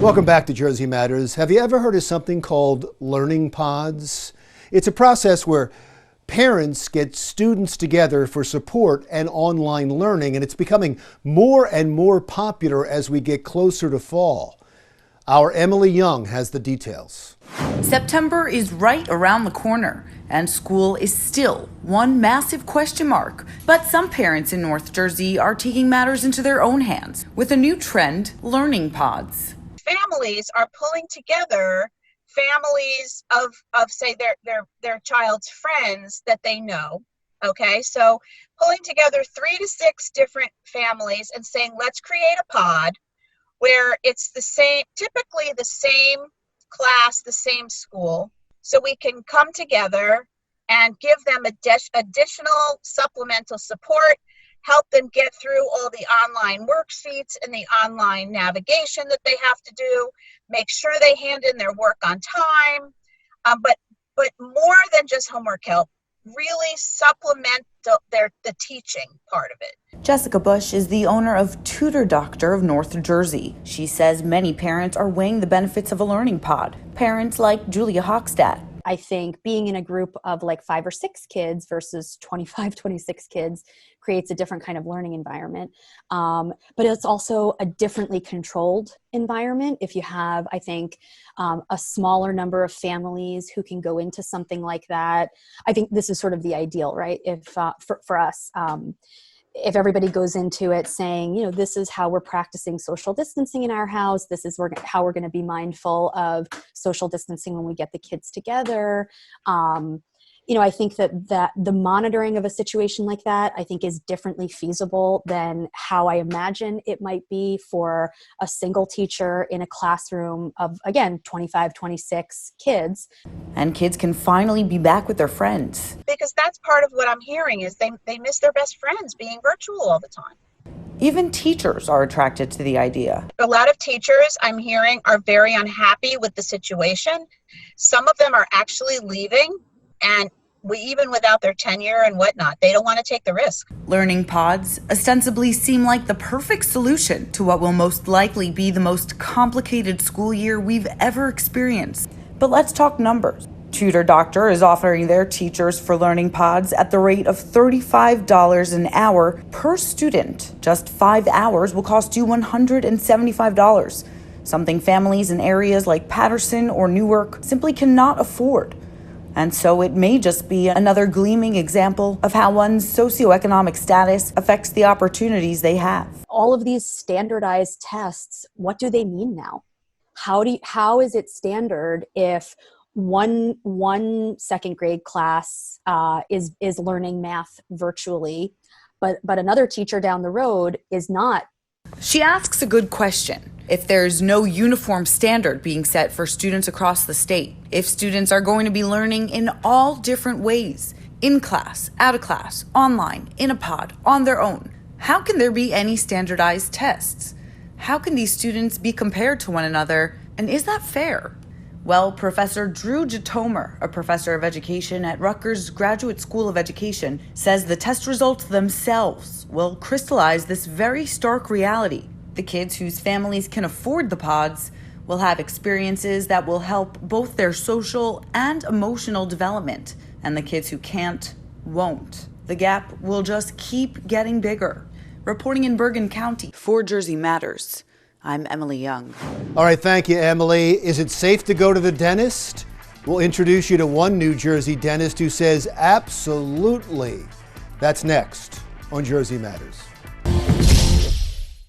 Welcome back to Jersey Matters. Have you ever heard of something called learning pods? It's a process where parents get students together for support and online learning, and it's becoming more and more popular as we get closer to fall. Our Emily Young has the details. September is right around the corner, and school is still one massive question mark. But some parents in North Jersey are taking matters into their own hands with a new trend, learning pods. Families are pulling together families of say their child's friends that they know. Okay, so pulling together 3 to 6 different families and saying, let's create a pod where it's the same, typically the same class, the same school, so we can come together and give them additional supplemental support, help them get through all the online worksheets and the online navigation that they have to do, make sure they hand in their work on time, but more than just homework help, really supplement the teaching part of it. Jessica Bush is the owner of Tutor Doctor of North Jersey. She says many parents are weighing the benefits of a learning pod. Parents like Julia Hochstadt. I think being in a group of like 5 or 6 kids versus 25, 26 kids creates a different kind of learning environment. But it's also a differently controlled environment. If you have, I think, a smaller number of families who can go into something like that, I think this is sort of the ideal, right? If for us, if everybody goes into it saying, you know, this is how we're practicing social distancing in our house, this is how we're going to be mindful of social distancing when we get the kids together. You know, I think that the monitoring of a situation like that, I think, is differently feasible than how I imagine it might be for a single teacher in a classroom of, again, 25, 26 kids. And kids can finally be back with their friends. Because that's part of what I'm hearing is they miss their best friends being virtual all the time. Even teachers are attracted to the idea. A lot of teachers, I'm hearing, are very unhappy with the situation. Some of them are actually leaving, and even without their tenure and whatnot, they don't want to take the risk. Learning pods ostensibly seem like the perfect solution to what will most likely be the most complicated school year we've ever experienced. But let's talk numbers. Tutor Doctor is offering their teachers for learning pods at the rate of $35 an hour per student. Just 5 hours will cost you $175, something families in areas like Patterson or Newark simply cannot afford. And so it may just be another gleaming example of how one's socioeconomic status affects the opportunities they have. All of these standardized tests, what do they mean now? How is it standard if one second grade class is learning math virtually, but another teacher down the road is not? She asks a good question. If there's no uniform standard being set for students across the state, if students are going to be learning in all different ways, in class, out of class, online, in a pod, on their own, how can there be any standardized tests? How can these students be compared to one another, and is that fair? Well, Professor Drew Jitomer, a professor of education at Rutgers Graduate School of Education, says the test results themselves will crystallize this very stark reality. The kids whose families can afford the pods will have experiences that will help both their social and emotional development, and the kids who can't won't. The gap will just keep getting bigger. Reporting in Bergen County for Jersey Matters, I'm Emily Young. All right, thank you, Emily. Is it safe to go to the dentist? We'll introduce you to one New Jersey dentist who says absolutely. That's next on Jersey Matters.